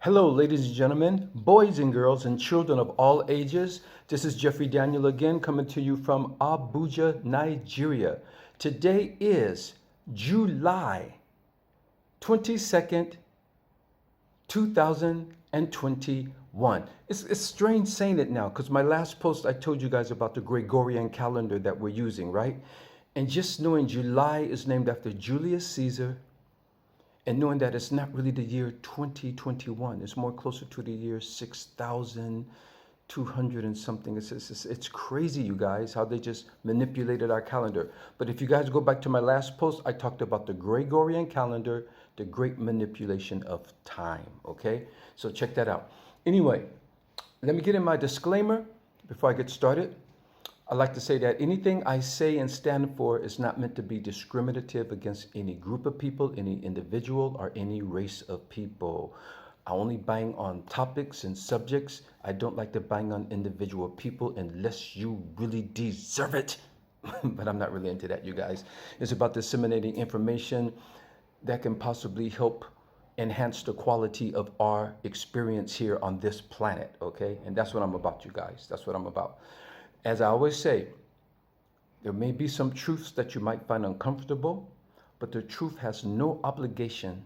Hello, ladies and gentlemen, boys and girls, and children of all ages. This is Jeffrey Daniel again, coming to you from Abuja, Nigeria. Today is July 22nd, 2021. It's strange saying it now because my last post I told you guys about the Gregorian calendar that we're using, right? And just knowing July is named after Julius Caesar, and knowing that it's not really the year 2021, it's more closer to the year 6,200 and something. It's crazy, you guys, how they just manipulated our calendar. But if you guys go back to my last post, I talked about the Gregorian calendar, the great manipulation of time, okay? So check that out. Anyway, let me get in my disclaimer before I get started. I like to say that anything I say and stand for is not meant to be discriminative against any group of people, any individual, or any race of people. I only bang on topics and subjects. I don't like to bang on individual people unless you really deserve it. But I'm not really into that, you guys. It's about disseminating information that can possibly help enhance the quality of our experience here on this planet, okay? And that's what I'm about, you guys. That's what I'm about. As I always say, there may be some truths that you might find uncomfortable, but the truth has no obligation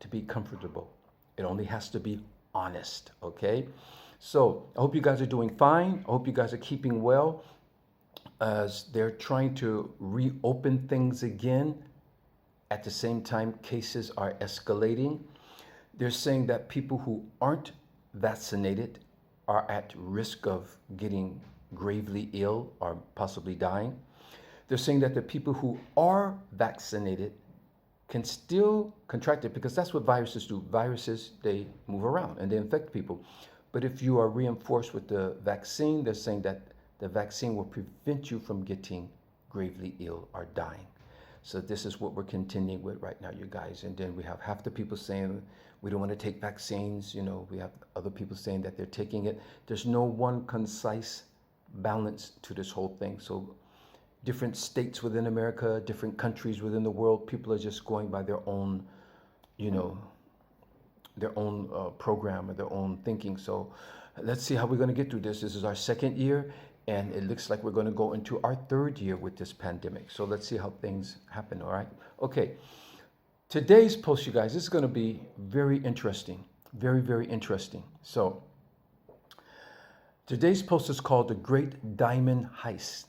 to be comfortable. It only has to be honest, okay? So I hope you guys are doing fine. I hope you guys are keeping well as they're trying to reopen things again. At the same time, cases are escalating. They're saying that people who aren't vaccinated are at risk of getting gravely ill or possibly dying. They're saying that the people who are vaccinated can still contract it because that's what viruses do. Viruses, they move around and they infect people. But if you are reinforced with the vaccine, they're saying that the vaccine will prevent you from getting gravely ill or dying. So this is what we're continuing with right now, you guys. And then we have half the people saying we don't want to take vaccines. You know, we have other people saying that they're taking it. There's no one concise balance to this whole thing. So different states within America, different countries within the world, people are just going by their own, their own program or their own thinking. So let's see how we're going to get through this. This is our second year, and it looks like we're going to go into our third year with this pandemic. So let's see how things happen, all right? Okay, today's post, you guys, this is going to be very interesting, very, very interesting. So today's post is called The Great Diamond Heist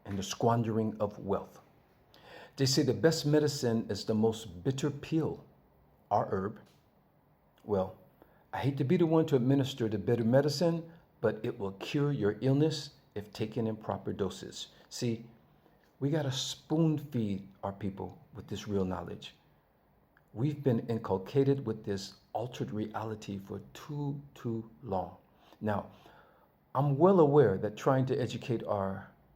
and the Squandering of Wealth. They say the best medicine is the most bitter pill, our herb. Well, I hate to be the one to administer the bitter medicine, but it will cure your illness if taken in proper doses. See, we got to spoon feed our people with this real knowledge. We've been inculcated with this altered reality for too long. Now, I'm well aware that trying to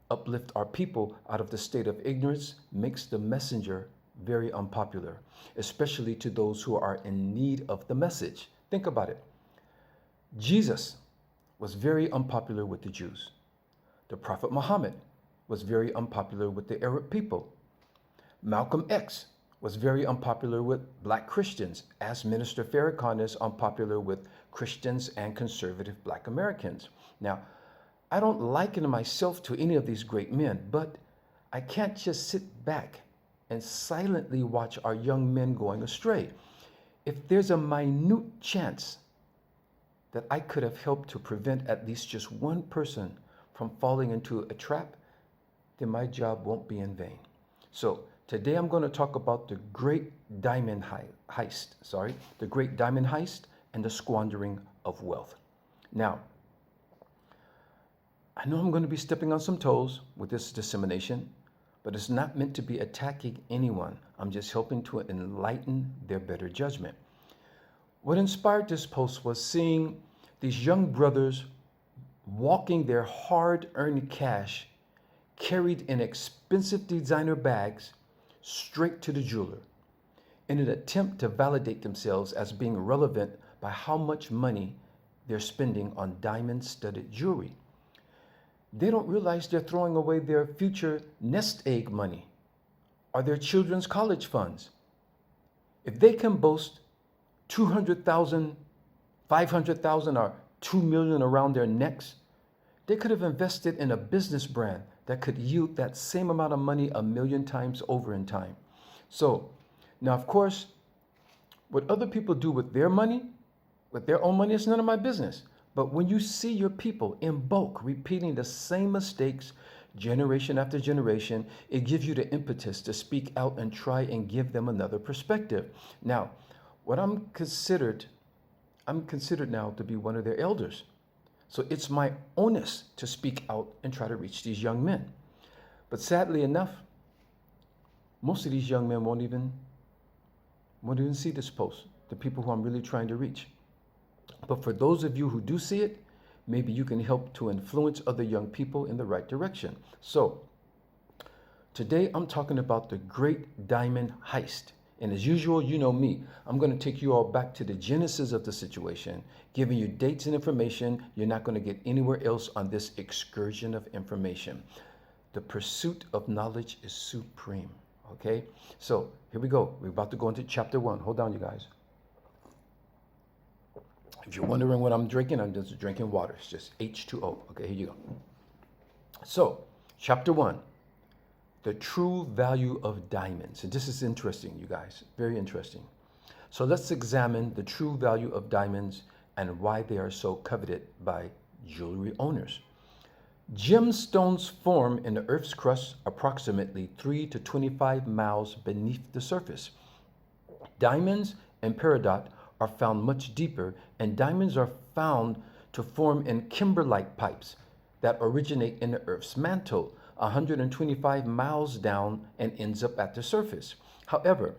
uplift our people out of the state of ignorance makes the messenger very unpopular, especially to those who are in need of the message. Think about it. Jesus was very unpopular with the Jews. The Prophet Muhammad was very unpopular with the Arab people. Malcolm X was very unpopular with black Christians, as Minister Farrakhan is unpopular with Christians and conservative black Americans. Now, I don't liken myself to any of these great men, but I can't just sit back and silently watch our young men going astray. If there's a minute chance that I could have helped to prevent at least just one person from falling into a trap, then my job won't be in vain. So today I'm going to talk about the Great Diamond Heist, the Great Diamond Heist and the Squandering of Wealth. Now, I know I'm going to be stepping on some toes with this dissemination, but it's not meant to be attacking anyone. I'm just helping to enlighten their better judgment. What inspired this post was seeing these young brothers walking their hard-earned cash carried in expensive designer bags straight to the jeweler in an attempt to validate themselves as being relevant by how much money they're spending on diamond-studded jewelry. They don't realize they're throwing away their future nest egg money or their children's college funds. If they can boast 200,000 500,000 or 2 million around their necks. They could have invested in a business brand that could yield that same amount of money a million times over in time. So now, of course, what other people do with their money, with their own money, is none of my business. But when you see your people in bulk repeating the same mistakes generation after generation, it gives you the impetus to speak out and try and give them another perspective. Now, what I'm considered now to be one of their elders. So it's my onus to speak out and try to reach these young men. But sadly enough, most of these young men won't even see this post, the people who I'm really trying to reach. But for those of you who do see it, maybe you can help to influence other young people in the right direction. So today I'm talking about the Great Diamond Heist. And as usual, you know me, I'm going to take you all back to the genesis of the situation, giving you dates and information you're not going to get anywhere else on this excursion of information. The pursuit of knowledge is supreme. Okay, so here we go. We're about to go into chapter 1. Hold on, you guys. If you're wondering what I'm drinking, I'm just drinking water. It's just H2O. Okay, here you go. So, chapter 1, the true value of diamonds. And this is interesting, you guys. Very interesting. So let's examine the true value of diamonds and why they are so coveted by jewelry owners. Gemstones form in the Earth's crust approximately 3 to 25 miles beneath the surface. Diamonds and peridot are found much deeper, and diamonds are found to form in kimberlite pipes that originate in the Earth's mantle, 125 miles down and ends up at the surface. However,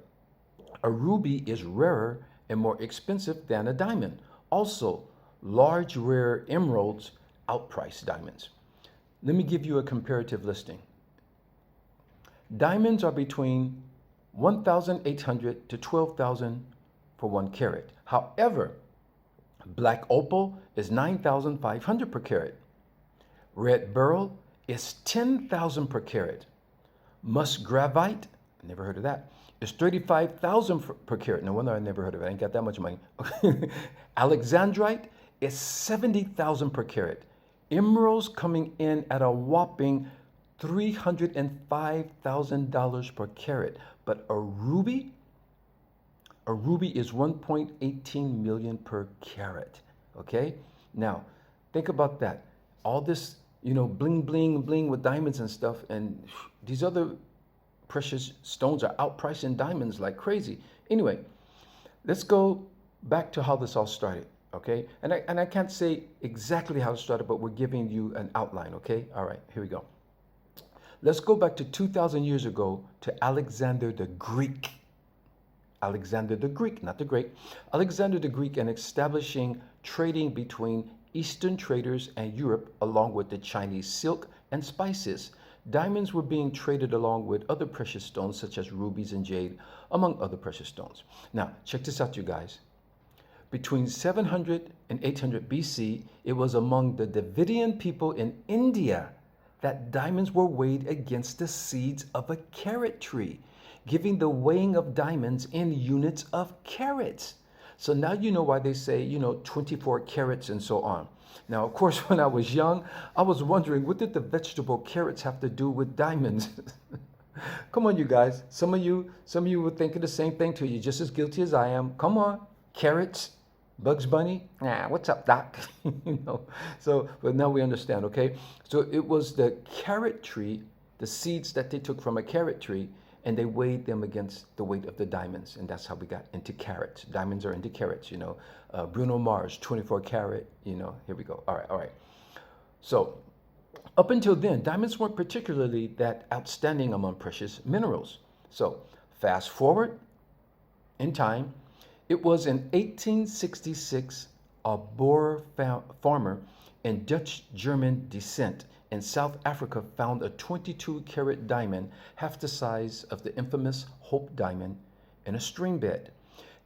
a ruby is rarer and more expensive than a diamond. Also, large rare emeralds outprice diamonds. Let me give you a comparative listing. Diamonds are between 1,800 to 12,000 for 1 carat. However, black opal is 9,500 per carat. Red beryl is 10,000 per carat. Musk gravite, never heard of that, is 35,000 per carat. No wonder I never heard of it. I ain't got that much money. Alexandrite is 70,000 per carat. Emeralds coming in at a whopping $305,000 per carat. But a ruby is 1.18 million per carat. Okay? Now, think about that. All this, bling, bling, bling with diamonds and stuff, and these other precious stones are outpricing diamonds like crazy. Anyway, let's go back to how this all started. Okay, and I can't say exactly how it started, but we're giving you an outline. Okay, all right, here we go. Let's go back to 2,000 years ago to Alexander the Greek. Alexander the Greek, not the Great. Alexander the Greek, and establishing trading between Eastern traders and Europe, along with the Chinese silk and spices. Diamonds were being traded along with other precious stones such as rubies and jade, among other precious stones. Now, check this out, you guys. Between 700 and 800 BC, it was among the Dravidian people in India that diamonds were weighed against the seeds of a carat tree, giving the weighing of diamonds in units of carats. So now you know why they say, 24 carats and so on. Now, of course, when I was young, I was wondering, what did the vegetable carrots have to do with diamonds? Come on, you guys. Some of you were thinking the same thing too. You're just as guilty as I am. Come on, carrots. Bugs Bunny? Nah, what's up, Doc? So, but now we understand, okay? So it was the carrot tree, the seeds that they took from a carrot tree, and they weighed them against the weight of the diamonds, and that's how we got into carats. Diamonds are into carats, Bruno Mars, 24 carat, here we go. All right. So up until then, diamonds weren't particularly that outstanding among precious minerals. So fast forward in time, it was in 1866, a Boer farmer in Dutch-German descent in South Africa found a 22-carat diamond, half the size of the infamous Hope diamond, in a stream bed.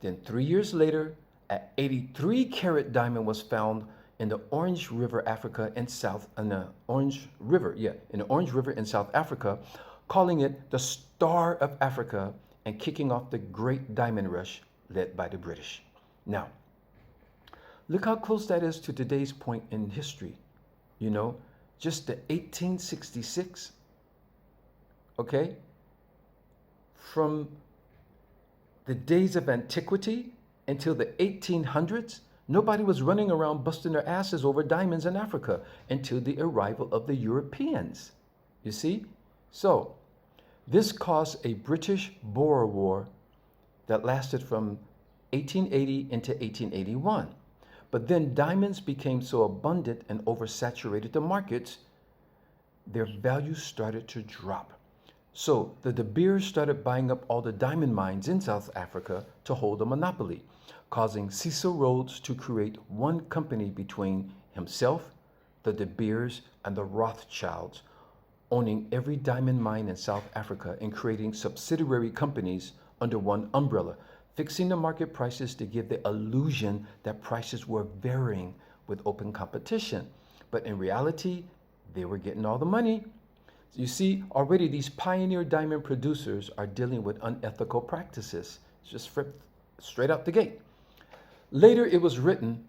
Then 3 years later, an 83-carat diamond was found in the Orange River, in the Orange River in South Africa, calling it the Star of Africa and kicking off the Great Diamond Rush led by the British. Now, Look how close that is to today's point in history. You know, just the 1866, okay? From the days of antiquity until the 1800s, nobody was running around busting their asses over diamonds in Africa until the arrival of the Europeans. You see? So, this caused a British Boer War that lasted from 1880 into 1881. But then diamonds became so abundant and oversaturated the markets, their value started to drop. So the De Beers started buying up all the diamond mines in South Africa to hold a monopoly, causing Cecil Rhodes to create one company between himself, the De Beers, and the Rothschilds, owning every diamond mine in South Africa and creating subsidiary companies under one umbrella, fixing the market prices to give the illusion that prices were varying with open competition. But in reality, they were getting all the money. You see, already these pioneer diamond producers are dealing with unethical practices, just straight out the gate. Later, it was written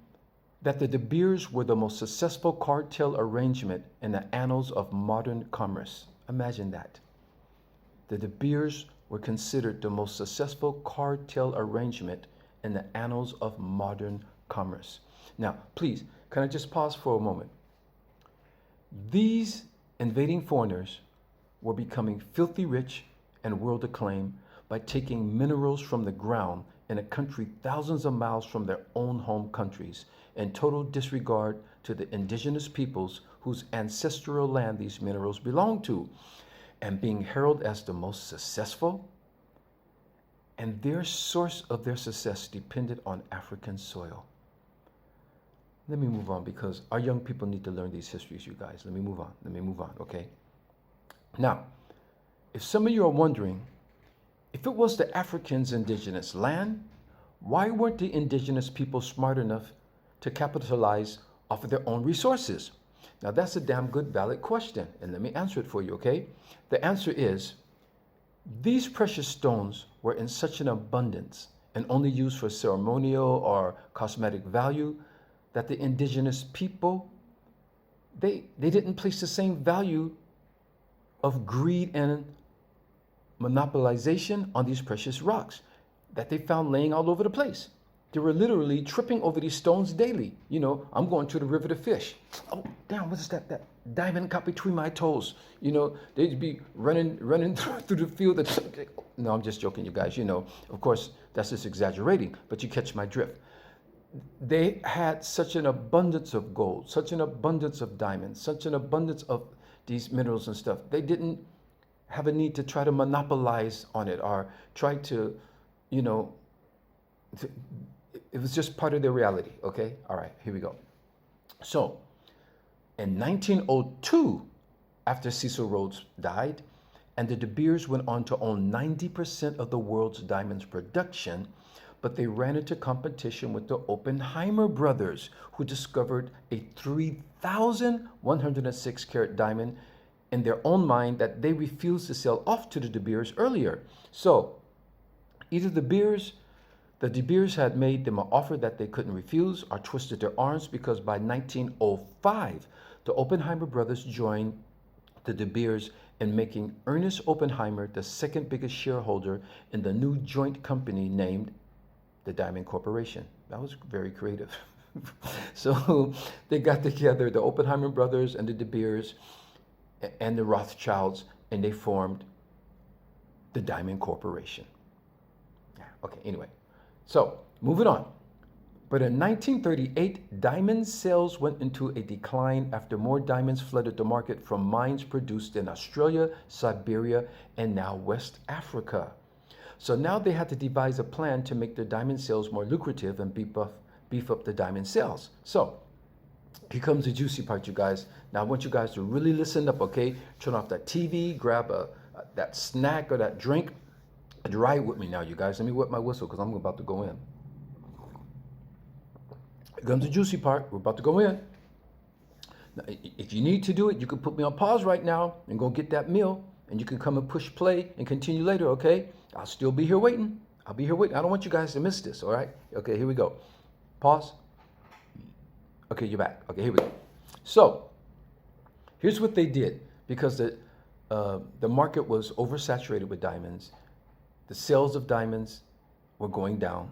that the De Beers were the most successful cartel arrangement in the annals of modern commerce. Imagine that. The De Beers were considered the most successful cartel arrangement in the annals of modern commerce. Now, please, can I just pause for a moment? These invading foreigners were becoming filthy rich and world acclaimed by taking minerals from the ground in a country thousands of miles from their own home countries, in total disregard to the indigenous peoples whose ancestral land these minerals belong to, and being heralded as the most successful. And their source of their success depended on African soil. Let me move on because our young people need to learn these histories, you guys. Let me move on, okay? Now, if some of you are wondering, if it was the Africans' indigenous land, why weren't the indigenous people smart enough to capitalize off of their own resources? Now, that's a damn good, valid question, and let me answer it for you, okay? The answer is, these precious stones were in such an abundance and only used for ceremonial or cosmetic value that the indigenous people, they didn't place the same value of greed and monopolization on these precious rocks that they found laying all over the place. They were literally tripping over these stones daily. You know, I'm going to the river to fish. Oh, damn, what is that? That diamond caught between my toes. You know, they'd be running through the field. No, I'm just joking, you guys. You know, of course, that's just exaggerating, but you catch my drift. They had such an abundance of gold, such an abundance of diamonds, such an abundance of these minerals and stuff. They didn't have a need to try to monopolize on it or try to, you know, it was just part of their reality, okay? All right, here we go. So, in 1902, after Cecil Rhodes died, and the De Beers went on to own 90% of the world's diamonds production, but they ran into competition with the Oppenheimer brothers, who discovered a 3,106 carat diamond in their own mine that they refused to sell off to the De Beers earlier. So, either the De Beers had made them an offer that they couldn't refuse or twisted their arms, because by 1905, the Oppenheimer brothers joined the De Beers in making Ernest Oppenheimer the second biggest shareholder in the new joint company named the Diamond Corporation. That was very creative. So they got together, the Oppenheimer brothers and the De Beers and the Rothschilds, and they formed the Diamond Corporation. Okay, anyway. So, moving on. But in 1938, diamond sales went into a decline after more diamonds flooded the market from mines produced in Australia, Siberia, and now West Africa. So now they had to devise a plan to make their diamond sales more lucrative and beef up the diamond sales. So, here comes the juicy part, you guys. Now I want you guys to really listen up, okay? Turn off that TV, grab that snack or that drink, and ride with me now, you guys. Let me wet my whistle because I'm about to go in. Here comes the juicy part. We're about to go in. Now, if you need to do it, you can put me on pause right now and go get that meal, and you can come and push play and continue later, okay? I'll still be here waiting. I'll be here waiting. I don't want you guys to miss this, all right? Okay, here we go. Pause. Okay, you're back. Okay, here we go. So here's what they did because the market was oversaturated with diamonds. The sales of diamonds were going down,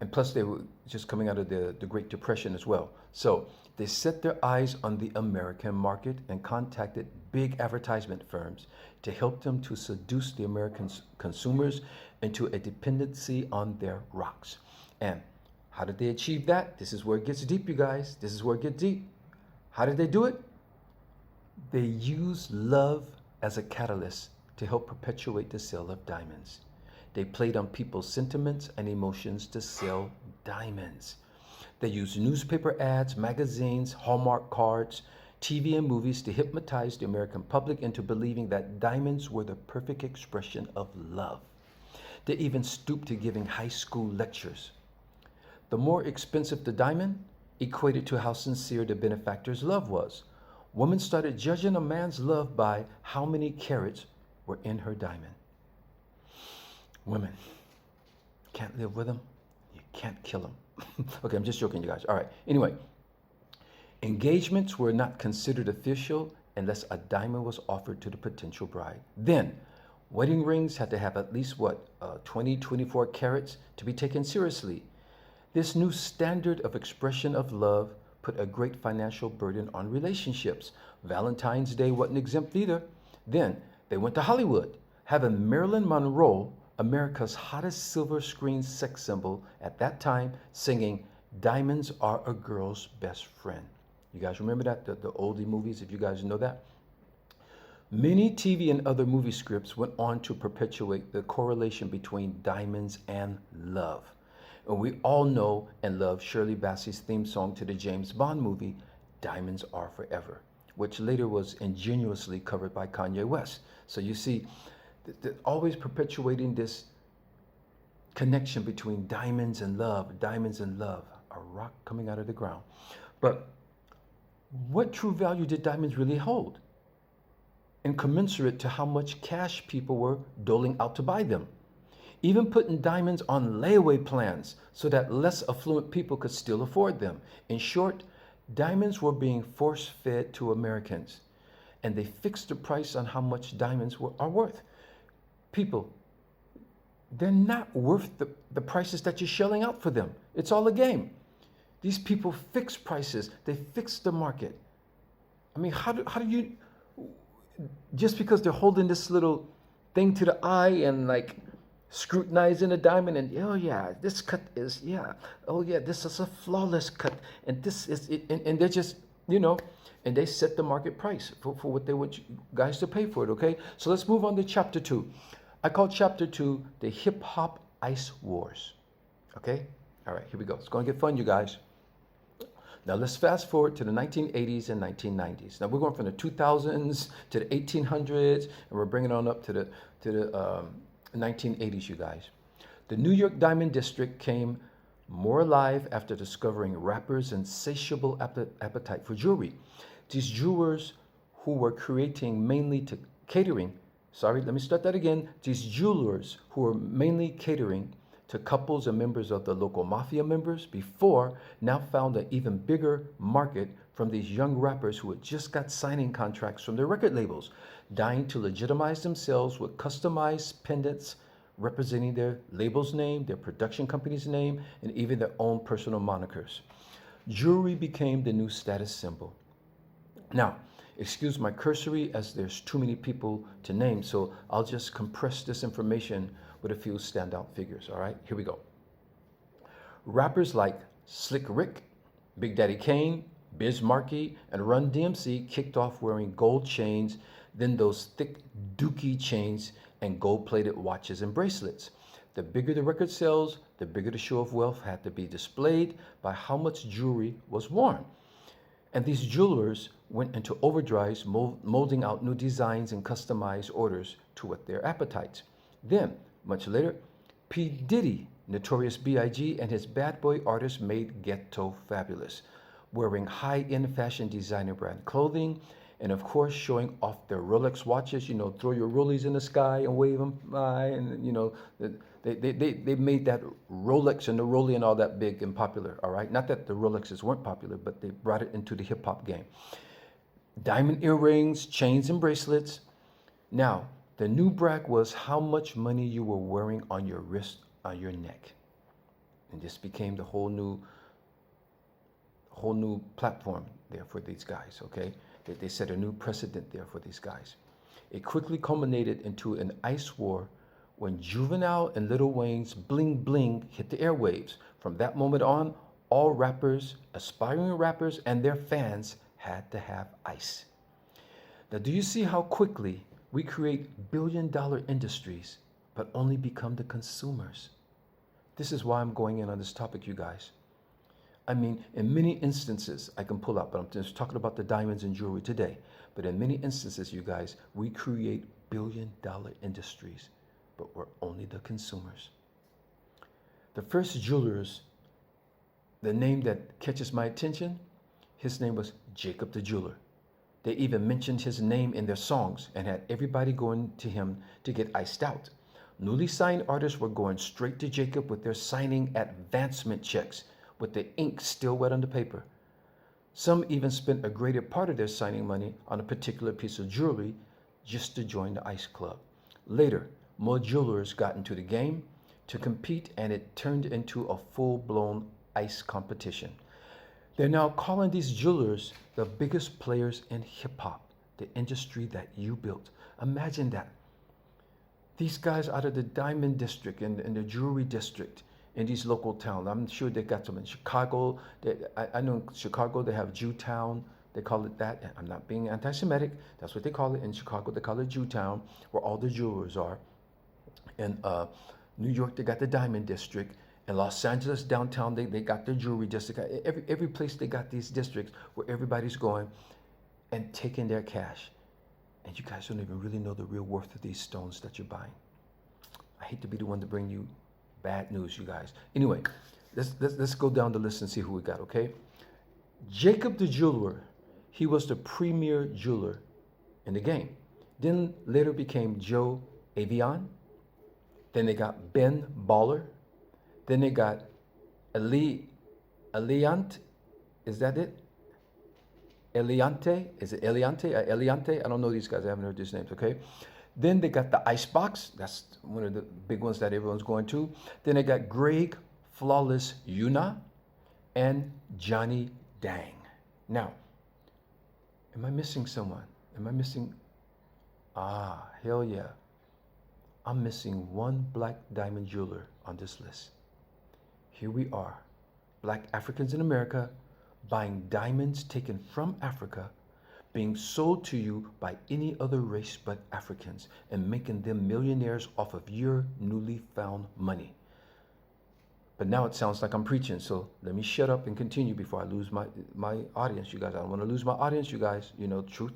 and plus they were just coming out of the Great Depression as well. So they set their eyes on the American market and contacted big advertisement firms to help them to seduce the American consumers into a dependency on their rocks. And how did they achieve that? This is where it gets deep, you guys. This is where it gets deep. How did they do it? They used love as a catalyst to help perpetuate the sale of diamonds. They played on people's sentiments and emotions to sell diamonds. They used newspaper ads, magazines, Hallmark cards, TV and movies to hypnotize the American public into believing that diamonds were the perfect expression of love. They even stooped to giving high school lectures. The more expensive the diamond equated to how sincere the benefactor's love was. Women started judging a man's love by how many carats were in her diamond. Women, can't live with them, you can't kill them. Okay, I'm just joking, you guys. All right, anyway, engagements were not considered official unless a diamond was offered to the potential bride. Then, wedding rings had to have at least 24 carats to be taken seriously. This new standard of expression of love put a great financial burden on relationships. Valentine's Day wasn't exempt either. Then they went to Hollywood, having Marilyn Monroe, America's hottest silver screen sex symbol at that time, singing "Diamonds Are a Girl's Best Friend." You guys remember that? The oldie movies, if you guys know that? Many TV and other movie scripts went on to perpetuate the correlation between diamonds and love. And we all know and love Shirley Bassey's theme song to the James Bond movie, "Diamonds Are Forever," which later was ingeniously covered by Kanye West. So you see, always perpetuating this connection between diamonds and love, a rock coming out of the ground. But what true value did diamonds really hold? And commensurate to how much cash people were doling out to buy them. Even putting diamonds on layaway plans so that less affluent people could still afford them. In short, diamonds were being force-fed to Americans, and they fixed the price on how much diamonds are worth. People, they're not worth the prices that you're shelling out for them. It's all a game. These people fix prices. They fix the market. I mean, how do you, just because they're holding this little thing to the eye and like scrutinizing a diamond and, oh yeah, this cut is, yeah, oh yeah, this is a flawless cut, and this is it, and they're just, and they set the market price for what they want you guys to pay for it, okay? So let's move on to chapter 2. I call chapter 2 the Hip Hop Ice Wars, okay? All right, here we go. It's going to get fun, you guys. Now let's fast forward to the 1980s and 1990s. Now we're going from the 2000s to the 1800s, and we're bringing on up to the 1980s, you guys. The New York Diamond District came more alive after discovering rappers' insatiable appetite for jewelry. These jewelers who were These jewelers who were mainly catering to couples and members of the local mafia members before now found an even bigger market from these young rappers who had just got signing contracts from their record labels, dying to legitimize themselves with customized pendants representing their label's name, their production company's name, and even their own personal monikers. Jewelry became the new status symbol. Now, excuse my cursory as there's too many people to name, so I'll just compress this information with a few standout figures, all right? Here we go. Rappers like Slick Rick, Big Daddy Kane, Biz Markie, and Run DMC kicked off wearing gold chains, then those thick dookie chains and gold-plated watches and bracelets. The bigger the record sales, the bigger the show of wealth had to be displayed by how much jewelry was worn. And these jewelers went into overdrives, molding out new designs and customized orders to whet their appetites. Then, much later, P. Diddy, Notorious B.I.G., and his bad boy artists made ghetto fabulous, wearing high-end fashion designer brand clothing, and of course showing off their Rolex watches. Throw your rollies in the sky and wave them by, and the They made that Rolex and the Rollie and all that big and popular, all right? Not that the Rolexes weren't popular, but they brought it into the hip hop game. Diamond earrings, chains, and bracelets. Now, the new brag was how much money you were wearing on your wrist, on your neck. And this became the whole new platform there for these guys, okay? They set a new precedent there for these guys. It quickly culminated into an ice war when Juvenile and Lil Wayne's Bling Bling hit the airwaves. From that moment on, all rappers, aspiring rappers, and their fans had to have ice. Now, do you see how quickly we create billion-dollar industries, but only become the consumers? This is why I'm going in on this topic, you guys. I mean, in many instances, I can pull up, but I'm just talking about the diamonds and jewelry today. But in many instances, you guys, we create billion-dollar industries, but we're only the consumers. The first jewelers, the name that catches my attention, his name was Jacob the Jeweler. They even mentioned his name in their songs and had everybody going to him to get iced out. Newly signed artists were going straight to Jacob with their signing advancement checks, with the ink still wet on the paper. Some even spent a greater part of their signing money on a particular piece of jewelry just to join the ice club. Later, more jewelers got into the game to compete, and it turned into a full-blown ice competition. They're now calling these jewelers the biggest players in hip-hop, the industry that you built. Imagine that. These guys out of the diamond district and the jewelry district in these local towns. I'm sure they got some in Chicago. I know in Chicago they have Jewtown. They call it that. And I'm not being anti-Semitic. That's what they call it in Chicago. They call it Jewtown, where all the jewelers are. In New York, they got the Diamond District. In Los Angeles, downtown, they got their jewelry district. Every place they got these districts where everybody's going and taking their cash. And you guys don't even really know the real worth of these stones that you're buying. I hate to be the one to bring you bad news, you guys. Anyway, let's go down the list and see who we got, okay? Jacob the Jeweler, he was the premier jeweler in the game. Then later became Joe Avion. Then they got Ben Baller. Then they got Eliant. Is that it? Eliante? Is it Eliante? Eliante? I don't know these guys. I haven't heard these names, okay? Then they got the Icebox. That's one of the big ones that everyone's going to. Then they got Greg Flawless Yuna and Johnny Dang. Now, am I missing someone? Am I missing? Ah, hell yeah. I'm missing one black diamond jeweler on this list. Here we are, black Africans in America, buying diamonds taken from Africa, being sold to you by any other race but Africans, and making them millionaires off of your newly found money. But now it sounds like I'm preaching, so let me shut up and continue before I lose my audience, you guys. I don't want to lose my audience, you guys. You know, truth,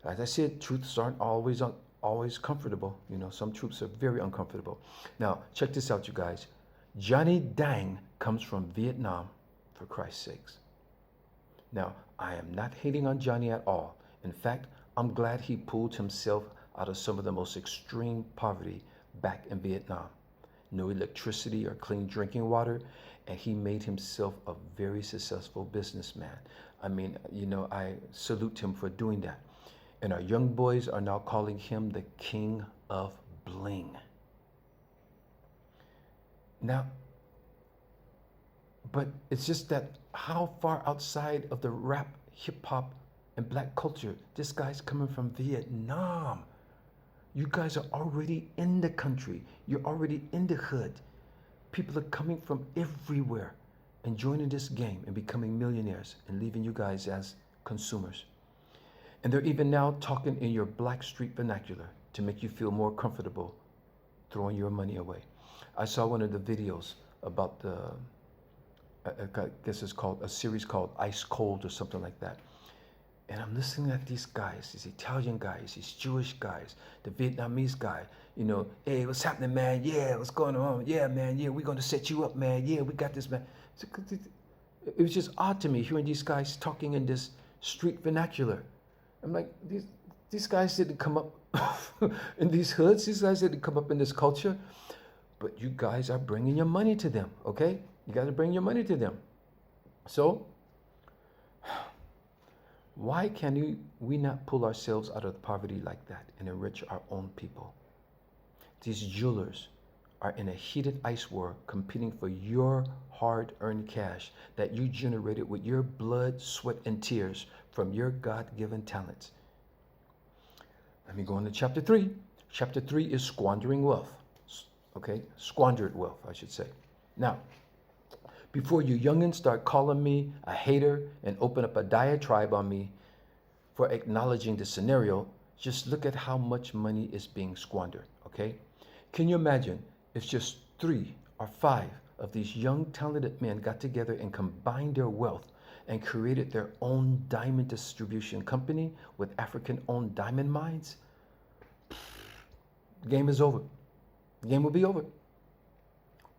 as I said, truths aren't always comfortable. You know, some truths are very uncomfortable. Now, check this out, you guys. Johnny Dang comes from Vietnam, for Christ's sakes. Now, I am not hating on Johnny at all. In fact, I'm glad he pulled himself out of some of the most extreme poverty back in Vietnam. No electricity or clean drinking water, and he made himself a very successful businessman. I mean, you know, I salute him for doing that. And our young boys are now calling him the King of Bling. Now, but it's just that how far outside of the rap, hip hop, and black culture, this guy's coming from Vietnam. You guys are already in the country. You're already in the hood. People are coming from everywhere and joining this game and becoming millionaires and leaving you guys as consumers. And they're even now talking in your black street vernacular to make you feel more comfortable throwing your money away. I saw one of the videos about I guess it's called a series called Ice Cold or something like that. And I'm listening at these guys, these Italian guys, these Jewish guys, the Vietnamese guy, you know, hey, what's happening, man? Yeah, what's going on? Yeah, man, yeah, we're going to set you up, man. Yeah, we got this, man. It was just odd to me hearing these guys talking in this street vernacular. I'm like, these guys didn't come up in these hoods. These guys didn't come up in this culture. but you guys are bringing your money to them, okay? You guys are bringing your money to them. So, why can we not pull ourselves out of poverty like that and enrich our own people? These jewelers are in a heated ice war competing for your hard-earned cash that you generated with your blood, sweat, and tears from your God-given talents. Let me go into chapter 3. Chapter 3 is squandering wealth. Okay? Squandered wealth, I should say. Now, before you youngins start calling me a hater and open up a diatribe on me for acknowledging the scenario, just look at how much money is being squandered, okay? Can you imagine if just 3 or 5 of these young talented men got together and combined their wealth and created their own diamond distribution company with African-owned diamond mines? The game is over. The game will be over.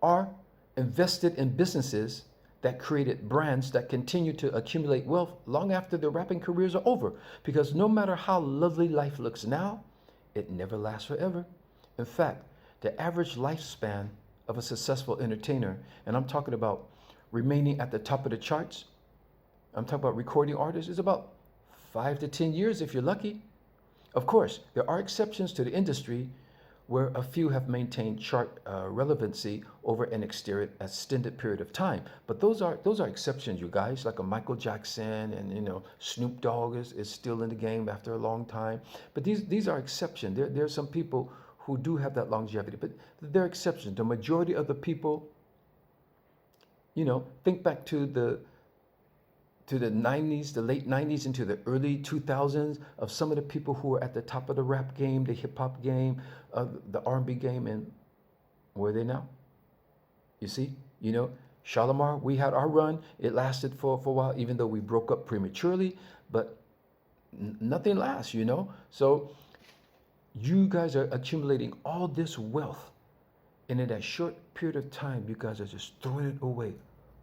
Or invested in businesses that created brands that continue to accumulate wealth long after their rapping careers are over. Because no matter how lovely life looks now, it never lasts forever. In fact, the average lifespan of a successful entertainer, and I'm talking about remaining at the top of the charts, I'm talking about recording artists, is about 5 to 10 years if you're lucky. Of course, there are exceptions to the industry where a few have maintained chart relevancy over an extended period of time. But those are exceptions, you guys, like a Michael Jackson, and Snoop Dogg is still in the game after a long time. But these are exceptions. There are some people who do have that longevity, but they're exceptions. The majority of the people, think back to the 90s, the late 90s into the early 2000s, of some of the people who were at the top of the rap game, the hip hop game, the R&B game, and where are they now? You see, Shalimar, we had our run. It lasted for a while, even though we broke up prematurely, but nothing lasts, So you guys are accumulating all this wealth, and in that short period of time, you guys are just throwing it away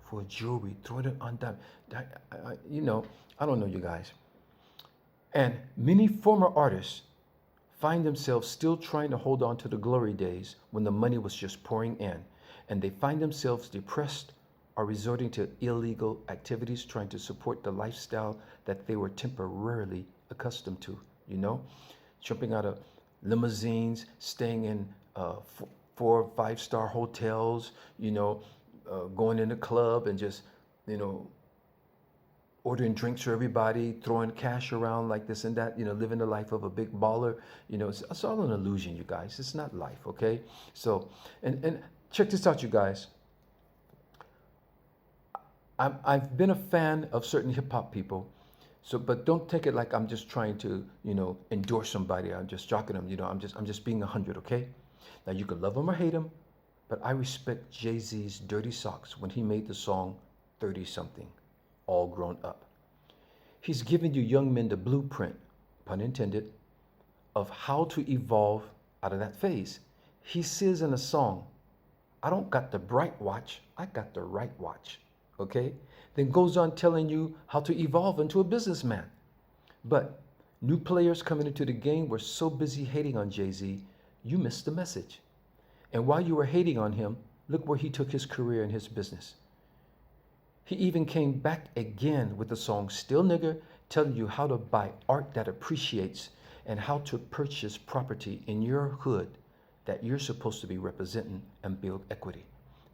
for jewelry, throwing it on diamond. I don't know, you guys. And many former artists find themselves still trying to hold on to the glory days when the money was just pouring in, and they find themselves depressed or resorting to illegal activities trying to support the lifestyle that they were temporarily accustomed to, jumping out of limousines, staying in 4 or 5-star hotels, going in the club and just, ordering drinks for everybody, throwing cash around like this and that, living the life of a big baller. It's all an illusion, you guys. It's not life, okay? So, and check this out, you guys. I've been a fan of certain hip hop people. So, but don't take it like I'm just trying to, endorse somebody. I'm just jocking them, I'm just being 100, okay? Now, you can love them or hate them, but I respect Jay-Z's Dirty Socks when he made the song 30-something, All Grown Up. He's giving you young men the blueprint, pun intended, of how to evolve out of that phase. He says in a song, I don't got the bright watch, I got the right watch, okay? Then goes on telling you how to evolve into a businessman. But new players coming into the game were so busy hating on Jay-Z, you missed the message. And while you were hating on him, look where he took his career and his business. He even came back again with the song Still Nigger, telling you how to buy art that appreciates and how to purchase property in your hood that you're supposed to be representing and build equity.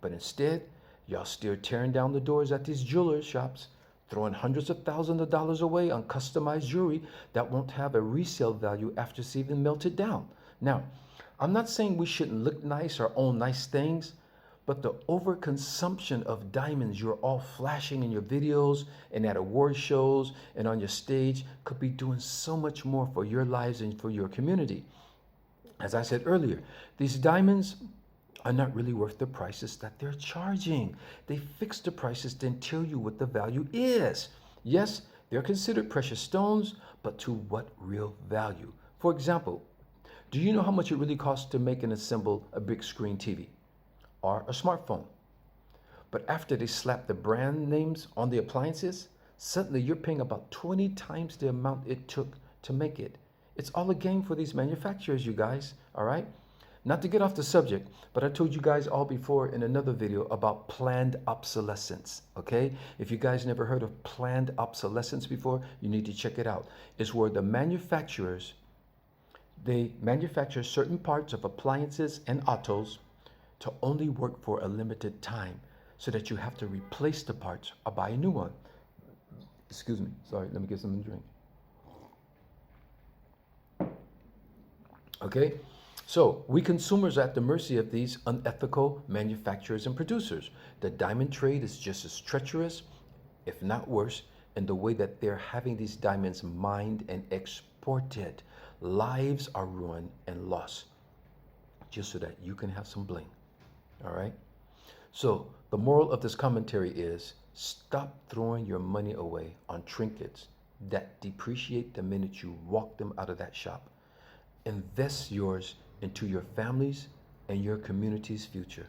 But instead, y'all still tearing down the doors at these jewelry shops, throwing hundreds of thousands of dollars away on customized jewelry that won't have a resale value after it's even melted down. Now, I'm not saying we shouldn't look nice or own nice things, but the overconsumption of diamonds you're all flashing in your videos and at award shows and on your stage could be doing so much more for your lives and for your community. As I said earlier, these diamonds are not really worth the prices that they're charging. They fix the prices, then tell you what the value is. Yes, they're considered precious stones, but to what real value? For example, do you know how much it really costs to make and assemble a big screen TV or a smartphone? But after they slap the brand names on the appliances, suddenly you're paying about 20 times the amount it took to make it. It's all a game for these manufacturers, you guys, all right? Not to get off the subject, but I told you guys all before in another video about planned obsolescence, okay? If you guys never heard of planned obsolescence before, you need to check it out. It's where the manufacturers, they manufacture certain parts of appliances and autos to only work for a limited time so that you have to replace the parts or buy a new one. Excuse me, sorry, let me get something to drink. Okay, so we consumers are at the mercy of these unethical manufacturers and producers. The diamond trade is just as treacherous, if not worse, in the way that they're having these diamonds mined and exported. Lives are ruined and lost just so that you can have some bling. All right? So the moral of this commentary is stop throwing your money away on trinkets that depreciate the minute you walk them out of that shop. Invest yours into your families and your community's future.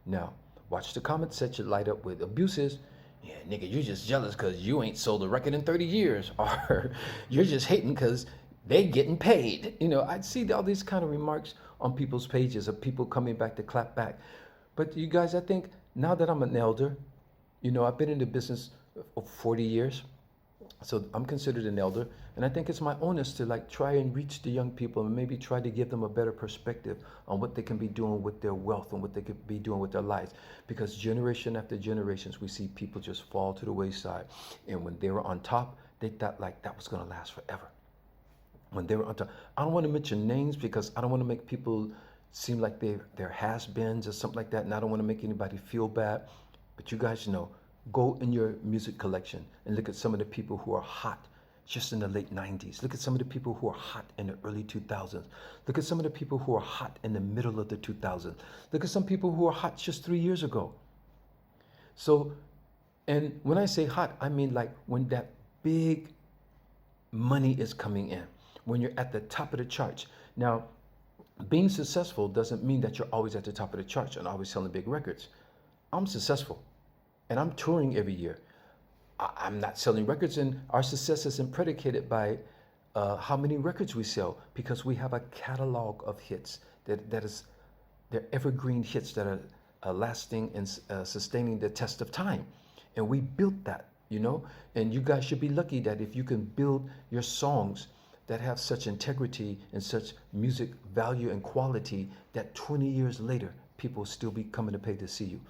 Now, watch the comment section light up with abuses. Yeah, nigga, you're just jealous because you ain't sold a record in 30 years. Or you're just hating because they getting paid. You know, I'd see all these kind of remarks on people's pages of people coming back to clap back. But you guys, I think now that I'm an elder, you know, I've been in the business for 40 years. So I'm considered an elder, and I think it's my onus to like try and reach the young people and maybe try to give them a better perspective on what they can be doing with their wealth and what they could be doing with their lives. Because generation after generations, we see people just fall to the wayside. And when they were on top, they thought like that was going to last forever. When they were on top, I don't want to mention names because I don't want to make people seem like they're has-beens or something like that, and I don't want to make anybody feel bad. But you guys know, go in your music collection and look at some of the people who are hot just in the late 90s. Look at some of the people who are hot in the early 2000s. Look at some of the people who are hot in the middle of the 2000s. Look at some people who are hot just 3 years ago. So, and when I say hot, I mean like when that big money is coming in, when you're at the top of the charts. Now, being successful doesn't mean that you're always at the top of the charts and always selling big records. I'm successful. And I'm touring every year. I'm not selling records, and our success isn't predicated by how many records we sell, because we have a catalog of hits they're evergreen hits that are lasting and sustaining the test of time. And we built that, you know. And you guys should be lucky that if you can build your songs that have such integrity and such music value and quality that 20 years later, people will still be coming to pay to see you.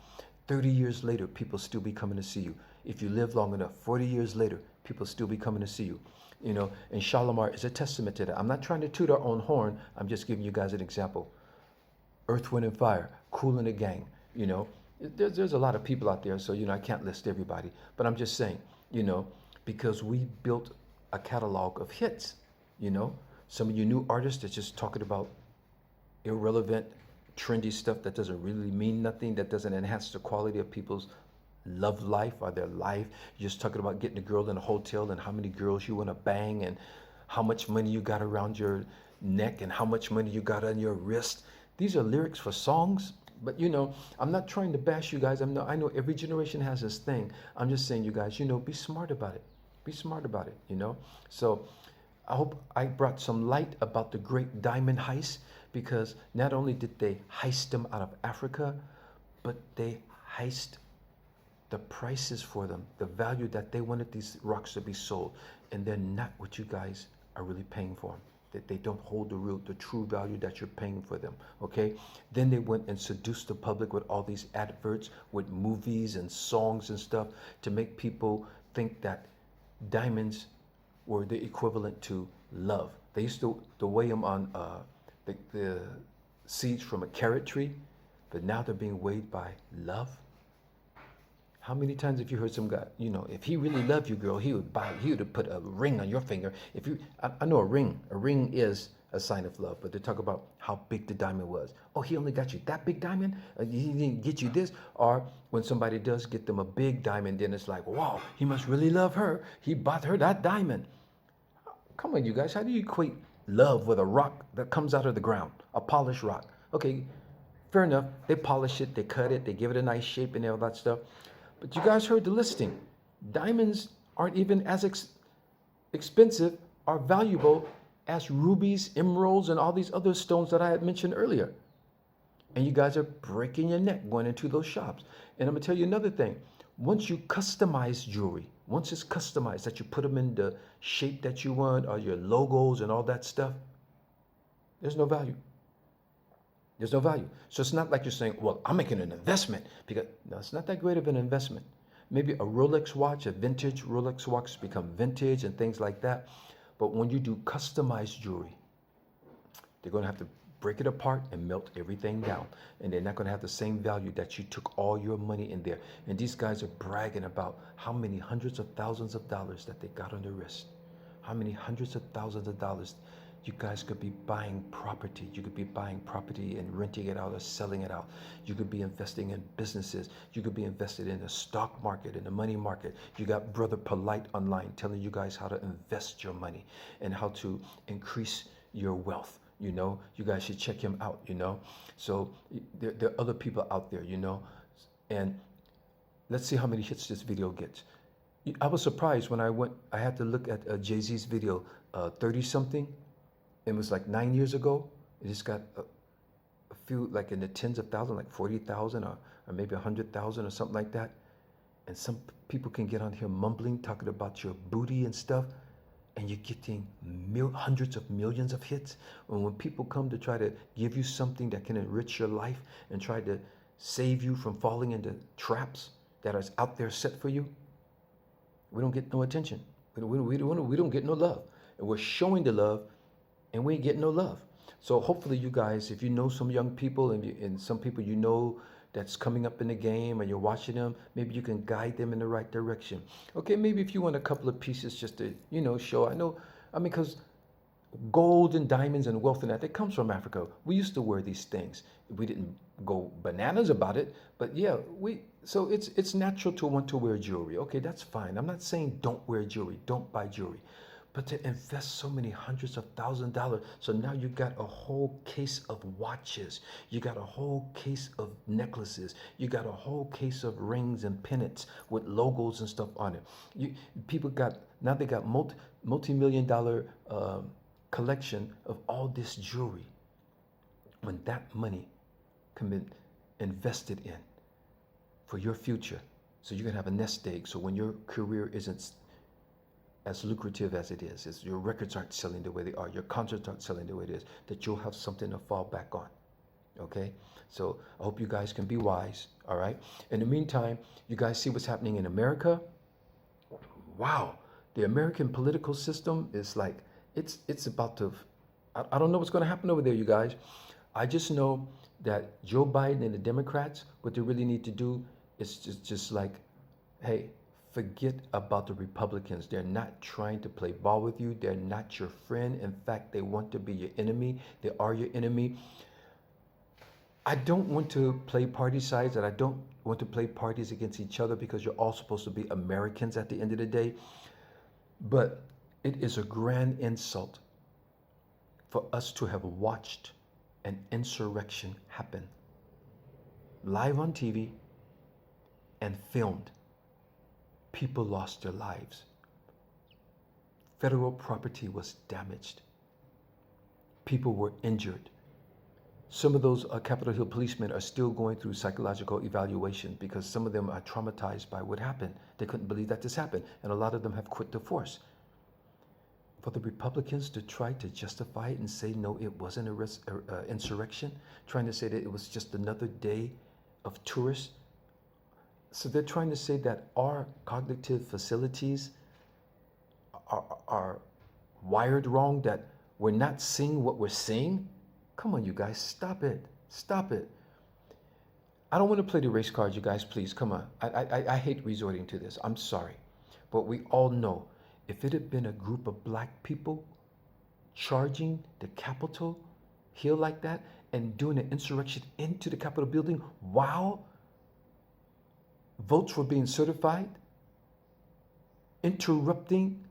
30 years later, people still be coming to see you. If you live long enough, 40 years later, people still be coming to see you. You know, and Shalimar is a testament to that. I'm not trying to toot our own horn. I'm just giving you guys an example. Earth, Wind, and Fire, Kool and the Gang. You know, there's a lot of people out there, so, you know, I can't list everybody. But I'm just saying, you know, because we built a catalog of hits, you know. Some of you new artists that's just talking about irrelevant, trendy stuff that doesn't really mean nothing, that doesn't enhance the quality of people's love life or their life. You're just talking about getting a girl in a hotel and how many girls you want to bang and how much money you got around your neck and how much money you got on your wrist. These are lyrics for songs. But, you know, I'm not trying to bash you guys. I know every generation has this thing. I'm just saying, you guys, you know, be smart about it. Be smart about it, you know. So I hope I brought some light about the great diamond heist, because not only did they heist them out of Africa, but they heist the prices for them, the value that they wanted these rocks to be sold, and they're not what you guys are really paying for them. That they don't hold the true value that you're paying for them, okay? Then they went and seduced the public with all these adverts, with movies and songs and stuff, to make people think that diamonds were the equivalent to love. They used to weigh them on the seeds from a carrot tree, but now they're being weighed by love. How many times have you heard some guy, you know, if he really loved you, girl, he would put a ring on your finger. If you, I know a ring is a sign of love, but they talk about how big the diamond was. Oh, he only got you that big diamond? He didn't get you this. Or when somebody does get them a big diamond, then it's like, wow, he must really love her. He bought her that diamond. Come on, you guys, how do you equate love with a rock that comes out of the ground, a polished rock? Okay, fair enough. They polish it, they cut it, they give it a nice shape and all that stuff. But you guys heard the listing. Diamonds aren't even as expensive or valuable as rubies, emeralds, and all these other stones that I had mentioned earlier. And you guys are breaking your neck going into those shops. And I'm gonna tell you another thing. Once you customize jewelry, once it's customized that you put them in the shape that you want or your logos and all that stuff, there's no value. There's no value. So it's not like you're saying, well, I'm making an investment because no, it's not that great of an investment. Maybe a Rolex watch, a vintage Rolex watch become vintage and things like that. But when you do customized jewelry, they're going to have to break it apart and melt everything down. And they're not going to have the same value that you took all your money in there. And these guys are bragging about how many hundreds of thousands of dollars that they got on their wrist. How many hundreds of thousands of dollars you guys could be buying property. You could be buying property and renting it out or selling it out. You could be investing in businesses. You could be invested in the stock market, in the money market. You got Brother Polite online telling you guys how to invest your money and how to increase your wealth. You know, you guys should check him out, you know. So there are other people out there, you know. And let's see how many hits this video gets. I was surprised when I had to look at Jay-Z's video, 30 something. It was like 9 years ago. It just got a few, like in the tens of thousands, like 40,000 or maybe 100,000 or something like that. And some people can get on here mumbling, talking about your booty and stuff, and you're getting hundreds of millions of hits. And when people come to try to give you something that can enrich your life and try to save you from falling into traps that are out there set for you, we don't get no attention. We don't get no love. And we're showing the love, and we ain't getting no love. So hopefully you guys, if you know some young people and some people you know that's coming up in the game and you're watching them, maybe you can guide them in the right direction. Okay, maybe if you want a couple of pieces just to, you know, show. Because gold and diamonds and wealth and that comes from Africa. We used to wear these things. We didn't go bananas about it, but yeah, so it's natural to want to wear jewelry. Okay, that's fine. I'm not saying don't wear jewelry, don't buy jewelry. But to invest so many hundreds of thousands of dollars, so now you got a whole case of watches, you got a whole case of necklaces, you got a whole case of rings and pendants with logos and stuff on it. People got multi-million dollar collection of all this jewelry. When that money can be invested in for your future, so you can have a nest egg. So when your career isn't as lucrative as it is, as your records aren't selling the way they are, your concerts aren't selling the way it is, that you'll have something to fall back on. Okay? So I hope you guys can be wise, all right? In the meantime, you guys see what's happening in America? Wow. The American political system is like, it's about to, I don't know what's going to happen over there, you guys. I just know that Joe Biden and the Democrats, what they really need to do is just like, hey, forget about the Republicans. They're not trying to play ball with you. They're not your friend. In fact, they want to be your enemy. They are your enemy. I don't want to play party sides, and I don't want to play parties against each other because you're all supposed to be Americans at the end of the day. But it is a grand insult for us to have watched an insurrection happen live on TV and filmed. People lost their lives. Federal property was damaged. People were injured. Some of those Capitol Hill policemen are still going through psychological evaluation because some of them are traumatized by what happened. They couldn't believe that this happened, and a lot of them have quit the force. For the Republicans to try to justify it and say, no, it wasn't an insurrection, trying to say that it was just another day of tourists. So they're trying to say that our cognitive facilities are wired wrong, that we're not seeing what we're seeing. Come on, you guys, stop it. Stop it. I don't want to play the race cards, you guys, please, come on. I hate resorting to this. I'm sorry. But we all know if it had been a group of black people charging the Capitol Hill like that and doing an insurrection into the Capitol building while votes were being certified, interrupting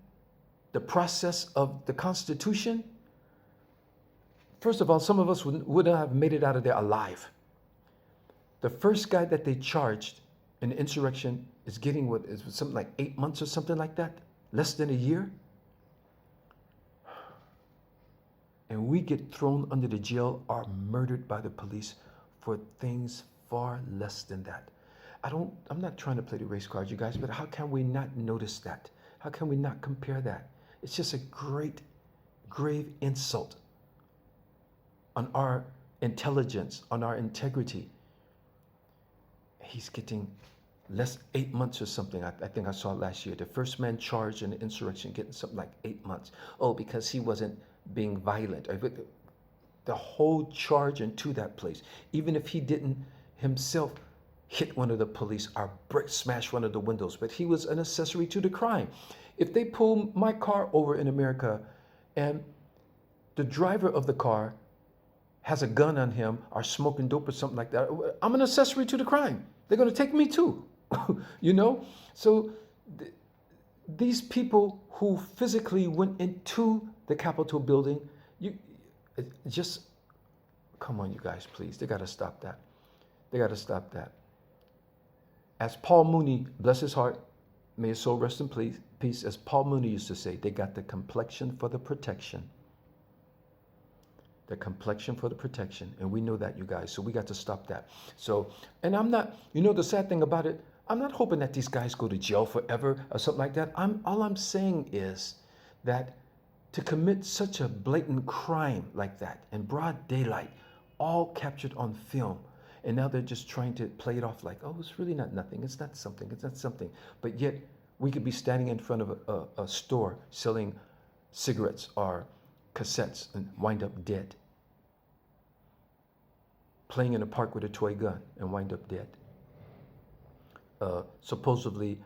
the process of the Constitution. First of all, some of us wouldn't have made it out of there alive. The first guy that they charged in the insurrection is getting what is something like 8 months or something like that, less than a year. And we get thrown under the jail or murdered by the police for things far less than that. I'm not trying to play the race card, you guys, but how can we not notice that? How can we not compare that? It's just a great, grave insult on our intelligence, on our integrity. He's getting less 8 months or something. I think I saw last year. The first man charged in the insurrection getting something like 8 months. Oh, because he wasn't being violent. The whole charge into that place, even if he didn't himself hit one of the police or smash one of the windows, but he was an accessory to the crime. If they pull my car over in America and the driver of the car has a gun on him or smoking dope or something like that, I'm an accessory to the crime. They're going to take me too. You know? So these people who physically went into the Capitol building, just come on, you guys, please. They got to stop that. They got to stop that. As Paul Mooney, bless his heart, may his soul rest in peace, as Paul Mooney used to say, they got the complexion for the protection. The complexion for the protection. And we know that, you guys. So we got to stop that. So, and I'm not, the sad thing about it, I'm not hoping that these guys go to jail forever or something like that. All I'm saying is that to commit such a blatant crime like that in broad daylight, all captured on film, and now they're just trying to play it off like, oh, it's really not nothing. It's not something. It's not something. But yet we could be standing in front of a store selling cigarettes or cassettes and wind up dead. Playing in a park with a toy gun and wind up dead. Supposedly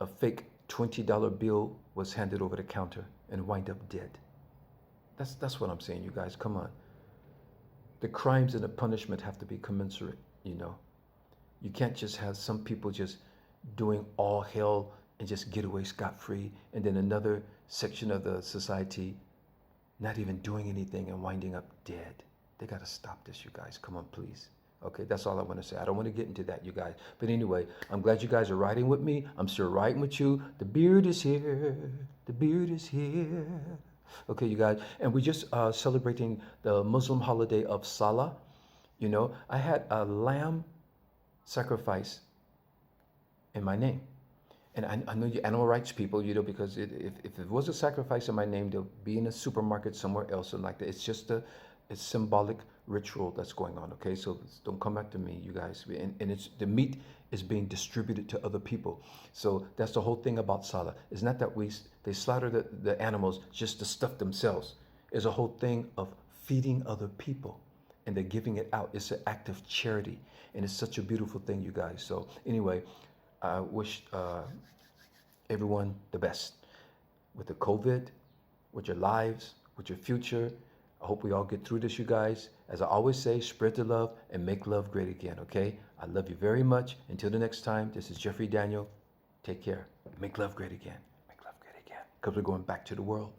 a fake $20 bill was handed over the counter and wind up dead. That's what I'm saying, you guys. Come on. The crimes and the punishment have to be commensurate, You can't just have some people just doing all hell and just get away scot-free, and then another section of the society not even doing anything and winding up dead. They got to stop this, you guys. Come on, please. Okay, that's all I want to say. I don't want to get into that, you guys. But anyway, I'm glad you guys are riding with me. I'm still riding with you. The beard is here. The beard is here. Okay, you guys. And we're just celebrating the Muslim holiday of Salah. I had a lamb sacrifice in my name. And I know you animal rights people, because if it was a sacrifice in my name, they'll be in a supermarket somewhere else and like that. It's just it's symbolic ritual that's going on, okay? So don't come back to me, you guys. And it's the meat is being distributed to other people. So that's the whole thing about Salah. It's not that they slaughter the animals just to stuff themselves. It's a whole thing of feeding other people, and they're giving it out. It's an act of charity, and it's such a beautiful thing, you guys. So anyway, I wish everyone the best with the COVID, with your lives, with your future. I hope we all get through this, you guys. As I always say, spread the love and make love great again, okay? I love you very much. Until the next time, this is Jeffrey Daniel. Take care. Make love great again. Make love great again. Because we're going back to the world.